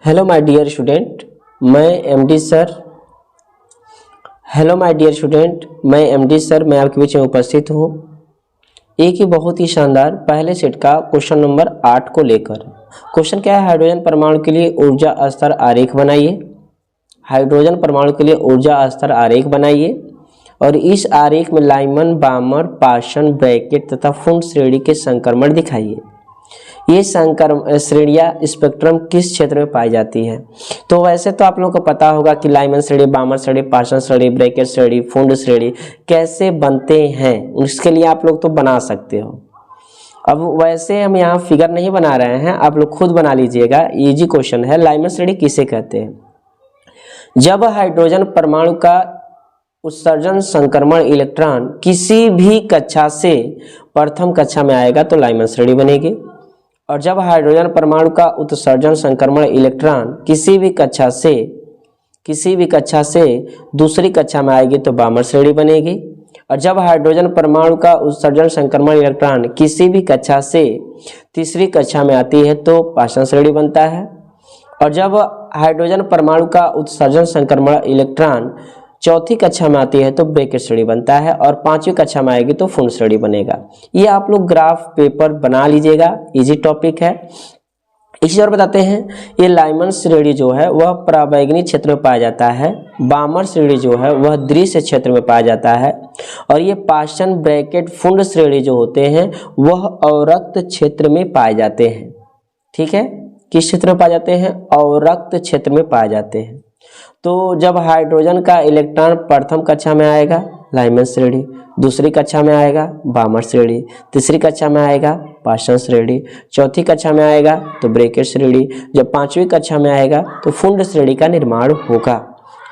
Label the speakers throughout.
Speaker 1: Hello my dear student, मैं MD sir hello my dear student, मैं MD sir मैं आपके बीच में उपस्थित हूँ एक ही बहुत ही शानदार पहले सेट का क्वेश्चन नंबर 8 को लेकर। क्वेश्चन क्या है? हाइड्रोजन परमाणु के लिए ऊर्जा स्तर आरेख बनाइए। हाइड्रोजन परमाणु के लिए ऊर्जा स्तर आरेख बनाइए और इस आरेख में लाइमन, बामर, पाशन, ब्रैकेट तथा फुंड श्रेणी के संक्रमण दिखाइए। ये श्रेणियाँ स्पेक्ट्रम किस क्षेत्र में पाई जाती है? तो वैसे तो आप लोगों को पता होगा कि लाइमन श्रेणी, बामर श्रेणी, पाशन श्रेणी, ब्रैकेट श्रेणी, फुंड श्रेणी कैसे बनते हैं, उसके लिए आप लोग तो बना सकते हो। अब वैसे हम यहाँ फिगर नहीं बना रहे हैं, आप लोग खुद बना लीजिएगा। इजी क्वेश्चन है। लाइमन श्रेणी किसे कहते हैं? जब हाइड्रोजन परमाणु का उत्सर्जन संक्रमण इलेक्ट्रॉन किसी भी कक्षा से प्रथम कक्षा में आएगा तो लाइमन श्रेणी बनेगी, और जब हाइड्रोजन परमाणु का उत्सर्जन संक्रमण इलेक्ट्रॉन किसी भी कक्षा से दूसरी कक्षा में आएगी तो बामर श्रेणी बनेगी, और जब हाइड्रोजन परमाणु का उत्सर्जन संक्रमण इलेक्ट्रॉन किसी भी कक्षा से तीसरी कक्षा में आती है तो पाशन श्रेणी बनता है, और जब हाइड्रोजन परमाणु का उत्सर्जन संक्रमण इलेक्ट्रॉन चौथी कक्षा में आती है तो ब्रैकेट श्रेणी बनता है, और पांचवी कक्षा में आएगी तो फुंड श्रेणी बनेगा। ये आप लोग ग्राफ पेपर बना लीजिएगा, इजी टॉपिक है। इसी और बताते हैं, ये लाइमन श्रेणी जो है वह पराबैंगनी क्षेत्र में पाया जाता है, बामर श्रेणी जो है वह दृश्य क्षेत्र में पाया जाता है, और ये पाशन, ब्रैकेट, फुंड श्रेणी जो होते हैं वह अवरक्त क्षेत्र में पाए जाते हैं। ठीक है, किस क्षेत्र में पाए जाते हैं? अवरक्त क्षेत्र में पाए जाते हैं। तो जब हाइड्रोजन का इलेक्ट्रॉन प्रथम कक्षा में आएगा लाइमन श्रेणी, दूसरी कक्षा में आएगा बामर श्रेणी, तीसरी कक्षा में आएगा पाशन श्रेणी, चौथी कक्षा में आएगा तो ब्रैकेट श्रेणी, जब पांचवी कक्षा में आएगा तो फुंड श्रेणी का निर्माण होगा।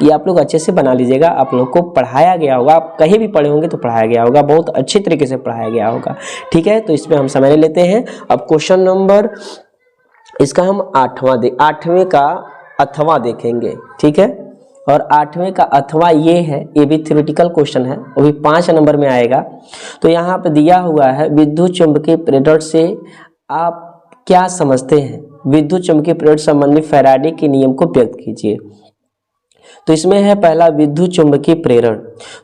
Speaker 1: ये आप लोग अच्छे से बना लीजिएगा। आप लोग को पढ़ाया गया होगा, आप कहीं भी पढ़े होंगे तो पढ़ाया गया होगा, बहुत अच्छी तरीके से पढ़ाया गया होगा। ठीक है, तो इसमें हम समय लेते हैं। अब क्वेश्चन नंबर इसका हम आठवें का अथवा देखेंगे। ठीक है, और आठवें का अथवा ये है, ये भी थ्योरेटिकल क्वेश्चन है, वो भी 5 नंबर में आएगा। तो यहाँ पे दिया हुआ है विद्युत चुंबकीय प्रेरण से आप क्या समझते हैं? विद्युत चुंबकीय प्रेरण संबंधी फैराडे के नियम को व्यक्त कीजिए। तो इसमें है पहला विद्युत चुंबकीय प्रेरण।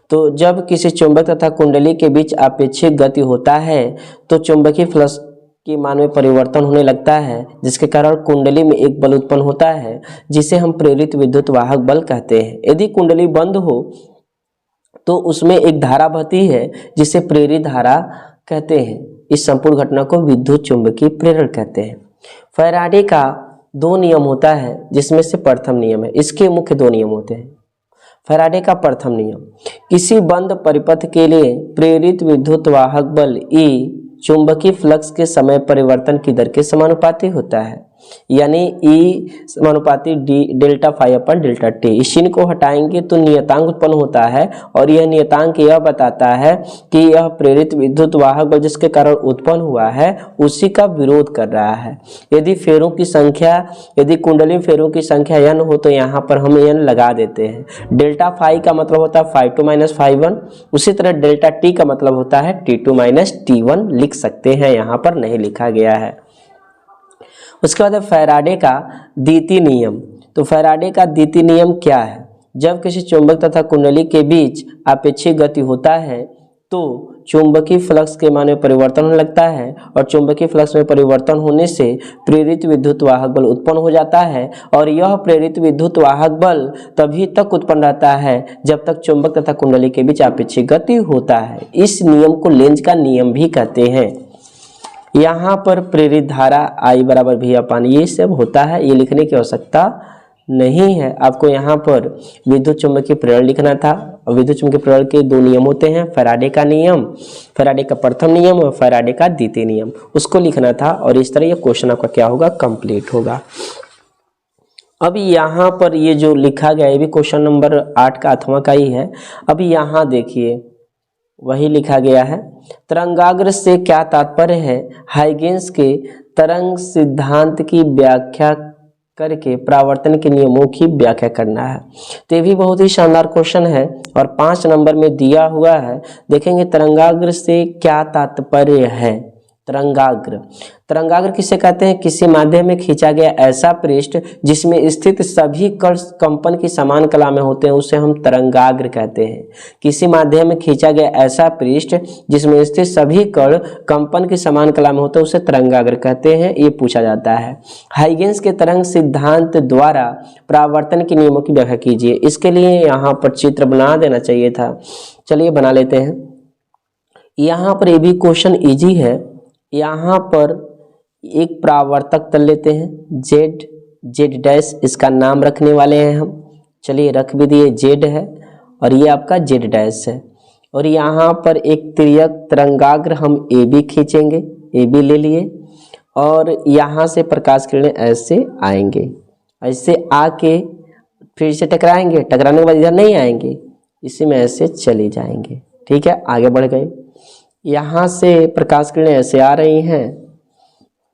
Speaker 1: तो जब किसी चुंबक तथा कुंडली के बीच आपेक्षिक गति होता है तो चुंबकीय फ्लक्स के मान में परिवर्तन होने लगता है, जिसके कारण कुंडली में एक बल उत्पन्न होता है जिसे हम प्रेरित विद्युत वाहक बल कहते हैं। यदि कुंडली बंद हो तो उसमें एक धारा बहती है जिसे प्रेरित धारा कहते हैं। इस संपूर्ण घटना को विद्युत चुंबकीय प्रेरण कहते हैं। फैराडे का 2 नियम होता है, जिसमें से प्रथम नियम है, इसके मुख्य 2 नियम होते हैं। फैराडे का प्रथम नियम, किसी बंद परिपथ के लिए प्रेरित विद्युत वाहक बल E चुंबकीय फ्लक्स के समय परिवर्तन की दर के समानुपाती होता है, यानी E समानुपाती डेल्टा फाई अपन डेल्टा टी। इस चिन्ह को हटाएंगे तो नियतांक उत्पन्न होता है, और यह नियतांक यह बताता है कि यह प्रेरित विद्युत वाहक बल जिसके कारण उत्पन्न हुआ है उसी का विरोध कर रहा है। यदि कुंडली फेरों की संख्या n हो तो यहाँ पर हम n लगा देते हैं। डेल्टा फाई का मतलब होता है फाई 2 माइनस फाई 1, उसी तरह डेल्टा टी का मतलब होता है T2 माइनस T1 लिख सकते हैं, यहाँ पर नहीं लिखा गया है। उसके बाद फैराडे का द्वितीय नियम। तो फैराडे का द्वितीय नियम क्या है? जब किसी चुंबक तथा कुंडली के बीच आपेक्षिक गति होता है तो चुंबकीय फ्लक्स के मान में परिवर्तन होने लगता है, और चुंबकीय फ्लक्स में परिवर्तन होने से प्रेरित विद्युत वाहक बल उत्पन्न हो जाता है, और यह प्रेरित विद्युत वाहक बल तभी तक उत्पन्न रहता है जब तक चुंबक तथा कुंडली के बीच आपेक्षिक गति होता है। इस नियम को लेंज का नियम भी कहते हैं। यहाँ पर प्रेरित धारा I बराबर V अपान ये सब होता है, ये लिखने की आवश्यकता नहीं है। आपको यहाँ पर विद्युत चुंबकीय प्रेरण लिखना था, और विद्युत चुंबकीय प्रेरण के 2 नियम होते हैं, फैराडे का नियम, फैराडे का प्रथम नियम और फैराडे का द्वितीय नियम, उसको लिखना था। और इस तरह ये क्वेश्चन आपका क्या होगा? कंप्लीट होगा। अब यहाँ पर ये जो लिखा गया है भी क्वेश्चन नंबर 8 का अथवा का ही है। अब यहाँ देखिए वही लिखा गया है, तरंगाग्र से क्या तात्पर्य है? हाइगेंस के तरंग सिद्धांत की व्याख्या करके परावर्तन के नियमों की व्याख्या करना है। तो ये भी बहुत ही शानदार क्वेश्चन है और 5 नंबर में दिया हुआ है। देखेंगे तरंगाग्र से क्या तात्पर्य है, तरंगाग्र। तरंगाग्र किसे कहते हैं? किसी माध्यम में खींचा गया ऐसा पृष्ठ जिसमें स्थित सभी कण कंपन की समान कला में होते हैं, उसे हम तरंगाग्र कहते हैं। किसी माध्यम में खींचा गया ऐसा पृष्ठ जिसमें स्थित सभी कण कंपन की समान कला में होते हैं, उसे तरंगाग्र कहते हैं। ये पूछा जाता है। हाइगेंस के तरंग सिद्धांत द्वारा परावर्तन के नियमों की व्याख्या कीजिए। इसके लिए यहाँ पर चित्र बना देना चाहिए था। चलिए बना लेते हैं। यहाँ पर ये भी क्वेश्चन इजी है। यहाँ पर एक परावर्तक तल लेते हैं, जेड डैश इसका नाम रखने वाले हैं हम। चलिए रख भी दिए, जेड है और ये आपका जेड डैश है। और यहाँ पर एक तिर्यक तरंगाग्र हम ए बी खींचेंगे, ए बी ले लिए और यहाँ से प्रकाश किरणें ऐसे आएंगे, ऐसे आके फिर से टकराएंगे, टकराने के बाद इधर नहीं आएंगे, इसी में ऐसे चली जाएंगे। ठीक है, आगे बढ़ गए। यहाँ से प्रकाश किरणें ऐसे आ रही हैं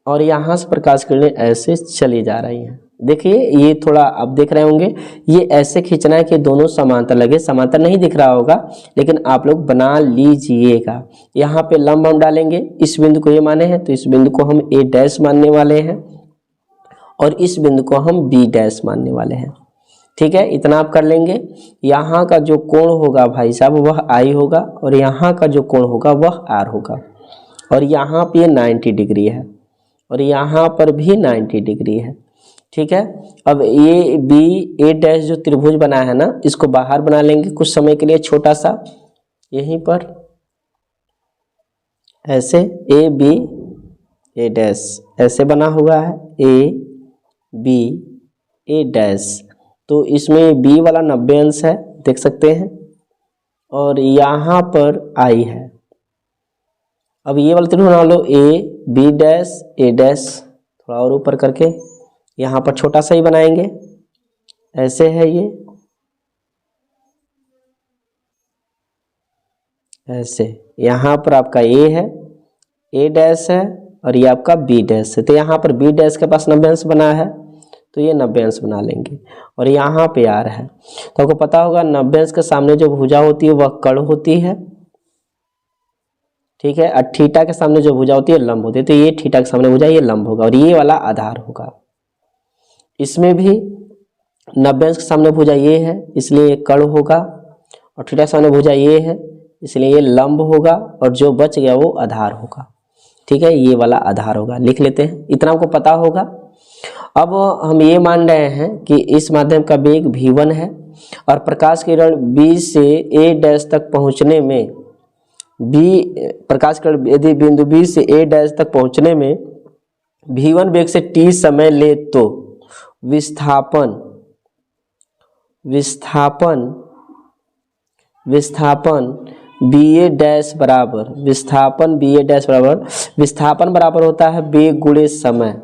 Speaker 1: और यहाँ से प्रकाश किरणें ऐसे चली जा रही हैं। देखिए ये थोड़ा आप देख रहे होंगे, ये ऐसे खींचना है कि दोनों समांतर लगे। समांतर नहीं दिख रहा होगा लेकिन आप लोग बना लीजिएगा। यहाँ पे लंब हम डालेंगे, इस बिंदु को ये माने हैं तो इस बिंदु को हम ए डैश मानने वाले हैं और इस बिंदु को हम बी डैश मानने वाले हैं। ठीक है, इतना आप कर लेंगे। यहाँ का जो कोण होगा भाई साहब वह आई होगा और यहाँ का जो कोण होगा वह आर होगा और यहाँ पे 90 डिग्री है और यहाँ पर भी 90 डिग्री है। ठीक है, अब ये बी ए डैश जो त्रिभुज बना है ना, इसको बाहर बना लेंगे कुछ समय के लिए, छोटा सा यहीं पर ऐसे ए बी ए डैश ऐसे बना हुआ है, ए बी ए डैश। तो इसमें बी वाला 90 अंश है, देख सकते हैं, और यहाँ पर आई है। अब ये वाला त्रिभुज बना लो, A B dash A dash, थोड़ा और ऊपर करके यहाँ पर छोटा सा ही बनाएंगे, ऐसे है ये, ऐसे। यहाँ पर आपका ए है, ए डैश है और ये आपका बी डैश है। तो यहाँ पर बी डैश के पास 90 अंश बना है तो ये 90 अंश बना लेंगे और यहाँ पे आर है। तो आपको पता होगा 90 अंश के सामने जो भुजा होती है वह कर्ण होती है। ठीक है, और थीटा के सामने जो भुजा होती है लंब होती है। तो ये थीटा के सामने भुजा, ये लंब होगा और ये वाला आधार होगा। इसमें भी 90 अंश के सामने भुजा ये है इसलिए ये कर्ण होगा और थीटा के सामने भुजा ये है इसलिए ये लंब होगा और जो बच गया वो आधार होगा। ठीक है, ये वाला आधार होगा, लिख लेते हैं, इतना आपको पता होगा। अब हम ये मान रहे हैं कि इस माध्यम का वेग v1 है और प्रकाश किरण B से A डैश तक पहुंचने में प्रकाश किरण यदि बिंदु B से A डैश तक पहुंचने में v1 वेग से t समय ले तो विस्थापन BA डैश बराबर विस्थापन बराबर होता है वेग गुणे समय।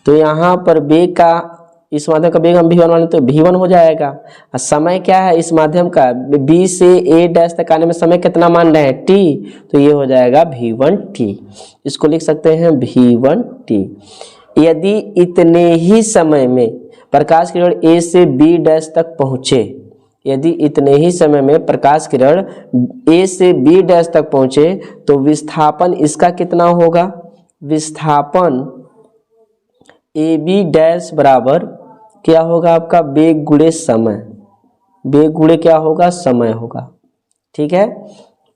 Speaker 1: तो यहाँ पर वेग का, इस माध्यम का वेग हम v1 माने तो v1 हो जाएगा। और समय क्या है इस माध्यम का, B से A डैश तक आने में समय कितना मान रहे हैं, t, तो ये हो जाएगा v1t। इसको लिख सकते हैं v1t। यदि इतने ही समय में प्रकाश किरण A से B डैश तक पहुंचे, यदि इतने ही समय में प्रकाश किरण A से B डैश तक पहुंचे तो विस्थापन इसका कितना होगा, विस्थापन AB डैश बराबर क्या होगा आपका, वेग गुणे समय, वेग गुणे क्या होगा, समय होगा। ठीक है,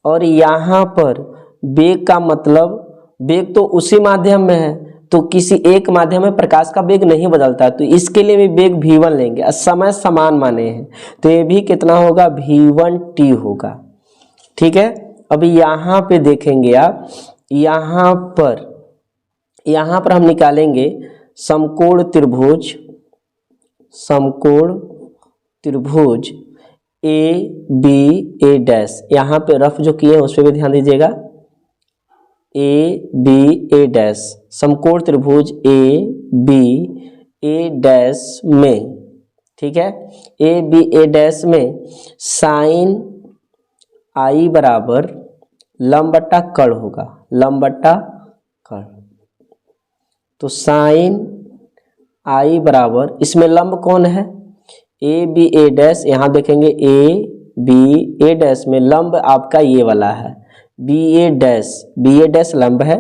Speaker 1: और यहाँ पर वेग का मतलब, वेग तो उसी माध्यम में है तो किसी एक माध्यम में प्रकाश का वेग नहीं बदलता, तो इसके लिए भी वेग v1 लेंगे और समय समान माने हैं तो ये भी कितना होगा, v1t होगा। ठीक है, अभी यहाँ पे देखेंगे आप, यहाँ पर हम निकालेंगे समकोण त्रिभुज ए बी ए डैश। यहाँ पे रफ जो किए हैं उस पर भी ध्यान दीजिएगा, ए बी ए डैश, समकोण त्रिभुज ए बी ए डैश में, ठीक है, ए बी ए डैश में साइन आई बराबर लंब बट्टा कर्ण होगा, लंब बट्टा कर्ण। तो साइन आई बराबर, इसमें लंब कौन है, ए बी ए डैश, यहाँ देखेंगे ए बी ए डैश में लंब आपका ये वाला है बी ए डैश लंब है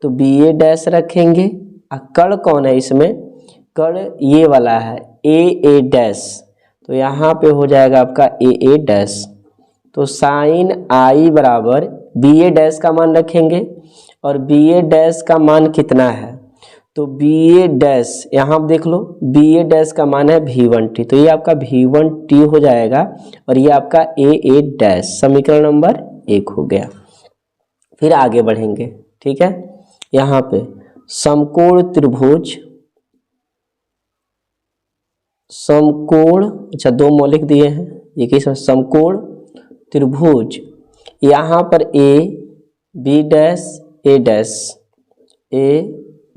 Speaker 1: तो बी ए डैश रखेंगे। कर्ण कौन है इसमें, कर्ण ये वाला है ए डैश, तो यहाँ पे हो जाएगा आपका ए डैश। तो साइन आई बराबर बी ए डैश का मान रखेंगे और बी ए डैश का मान कितना है, तो बी ए डैश यहाँ आप देख लो, बी ए डैश का मान है V1T, तो ये आपका V1T हो जाएगा और ये आपका ए डैश समीकरण नंबर 1 हो गया। फिर आगे बढ़ेंगे, ठीक है। यहाँ पे समकोण त्रिभुज, समकोण, अच्छा 2 मौलिक दिए हैं, ये किस समकोण त्रिभुज, यहाँ पर A B dash A dash, A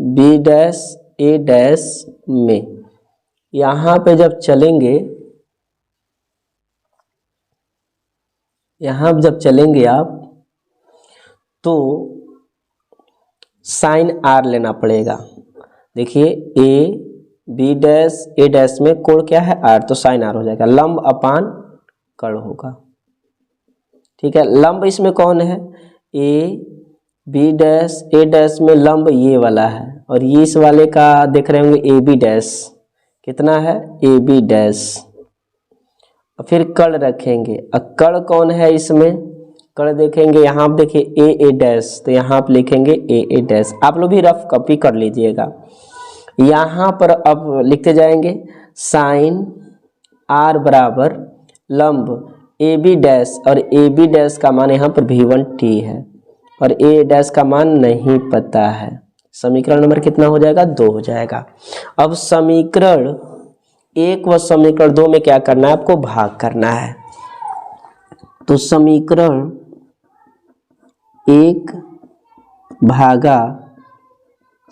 Speaker 1: B dash A dash में, यहाँ पे जब चलेंगे, यहाँ जब चलेंगे आप तो साइन आर लेना पड़ेगा। देखिए A B dash A dash में कोण क्या है आर, तो साइन आर हो जाएगा, लंब अपान कर्ण होगा, ठीक है। लंब इसमें कौन है, A B dash A dash में लंब ये वाला है और ये इस वाले का देख रहे होंगे ए बी डैश, कितना है ए बी डैश। फिर कर्ण रखेंगे, कर्ण कौन है इसमें, कर्ण देखेंगे यहाँ आप देखिए ए डैश, तो यहाँ आप लिखेंगे ए डैश, आप लोग भी रफ कॉपी कर लीजिएगा। यहाँ पर अब लिखते जाएंगे साइन आर बराबर लंब ए बी डैश, और ए बी डैश का मान यहाँ पर V1T है और ए डैश का मान नहीं पता है। समीकरण नंबर कितना हो जाएगा, 2 हो जाएगा। अब समीकरण 1 व समीकरण 2 में क्या करना है, आपको भाग करना है। तो समीकरण 1 भागा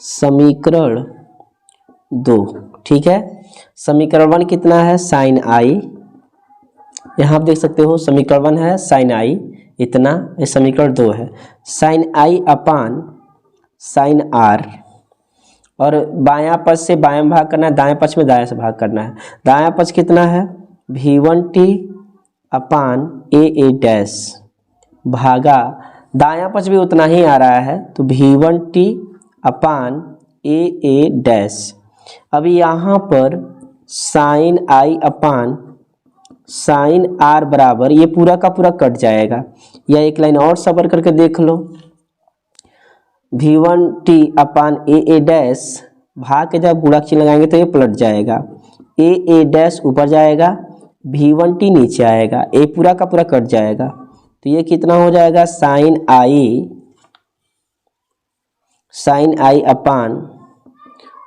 Speaker 1: समीकरण 2, ठीक है। समीकरण 1 कितना है साइन आई, यहाँ आप देख सकते हो समीकरण 1 है साइन आई इतना, ये समीकरण 2 है sine i upon sine r, और बायां पक्ष से बायां भाग करना है, दाएं पक्ष में दाएं से भाग करना है। दायां पक्ष कितना है V1T अपान ए डैश भागा, दायां पक्ष भी उतना ही आ रहा है तो V1T अपान ए डैश। अब यहाँ पर sine i upon sine r बराबर, ये पूरा का पूरा कट जाएगा, या एक लाइन और सबर करके देख लो, V1T अपान ए डैश भाग के जब गुणक चिन्ह लगाएंगे तो ये पलट जाएगा, ए डैश ऊपर जाएगा, V1T नीचे आएगा, ए पूरा का पूरा कट जाएगा, तो ये कितना हो जाएगा sine i upon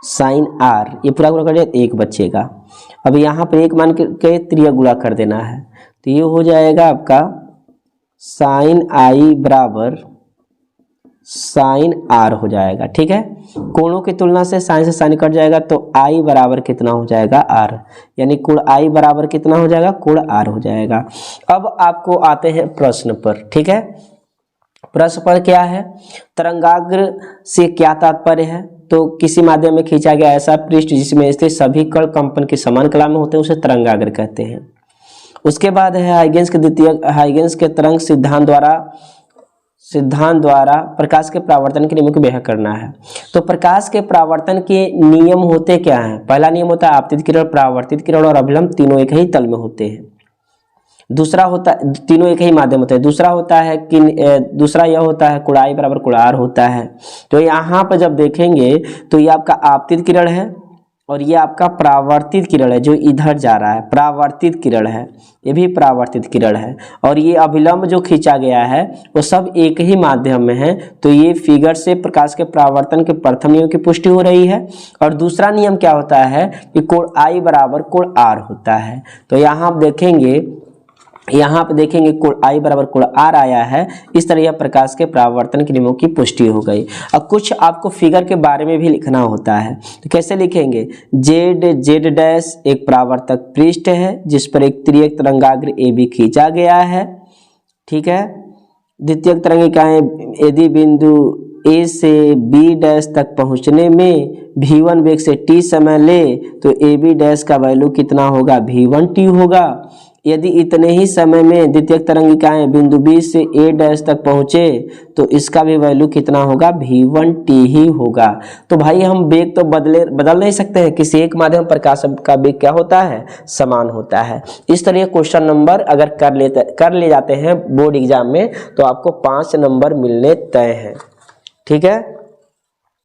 Speaker 1: sine r, ये पूरा पूरा कट जाए, 1 बचेगा। अब यहाँ पर 1 मान के त्रिया गुणा कर देना है, तो ये हो जाएगा आपका साइन आई बराबर साइन आर हो जाएगा, ठीक है। कोणों की तुलना से साइन कट जाएगा तो आई बराबर कितना हो जाएगा आर, यानी कोण आई बराबर कितना हो जाएगा, कोण आर हो जाएगा। अब आपको आते हैं प्रश्न पर, ठीक है। प्रश्न पर क्या है, तरंगाग्र से क्या तात्पर्य है, तो किसी माध्यम में खींचा गया ऐसा पृष्ठ जिसमें स्थित सभी कण कंपन की समान कला में होते हैं उसे तरंगाग्र कहते हैं। उसके बाद है हाइगेंस के तरंग सिद्धांत द्वारा प्रकाश के परावर्तन के नियमों की व्याख्या करना है। तो प्रकाश के परावर्तन के नियम होते क्या हैं, पहला नियम होता है आपतित किरण, परावर्तित किरण और अभिलंब तीनों एक ही तल में होते हैं। दूसरा होता है तीनों एक ही माध्यम होते हैं। दूसरा होता है कि दूसरा यह होता है कुड़ाई बराबर कुड़ार होता है। तो यहाँ पर जब देखेंगे तो ये आपका आपतित किरण है और ये आपका परावर्तित किरण है जो इधर जा रहा है, परावर्तित किरण है, ये भी परावर्तित किरण है। और ये अभिलंब जो खींचा गया है वो सब एक ही माध्यम में है। तो ये फिगर से प्रकाश के परावर्तन के प्रथम नियम की पुष्टि हो रही है। और दूसरा नियम क्या होता है कि कोण आई बराबर कोण आर होता है। तो यहाँ आप देखेंगे, यहाँ पे देखेंगे कोण आई बराबर कोण आर आया है। इस तरह यह प्रकाश के परावर्तन के नियमों की पुष्टि हो गई। अब कुछ आपको फिगर के बारे में भी लिखना होता है। तो कैसे लिखेंगे, जेड डैश एक परावर्तक पृष्ठ है जिस पर एक तिर्यक तरंगाग्र ए बी खींचा गया है, ठीक है। द्वितीयक तरंग इकाएं यदि बिंदु ए से बी डैश तक पहुंचने में v1 वेग से t समय ले तो ए बी डैश का वैल्यू कितना होगा, v1t होगा। यदि इतने ही समय में द्वितीयक तरंगिकाएं बिंदु बी से ए डैश तक पहुंचे तो इसका भी वैल्यू कितना होगा, v1t ही होगा। तो भाई हम वेग तो बदल नहीं सकते हैं, किसी एक माध्यम प्रकाश का वेग क्या होता है, समान होता है। इस तरह क्वेश्चन नंबर अगर कर ले जाते हैं बोर्ड एग्जाम में तो आपको 5 नंबर मिलने तय हैं। ठीक है।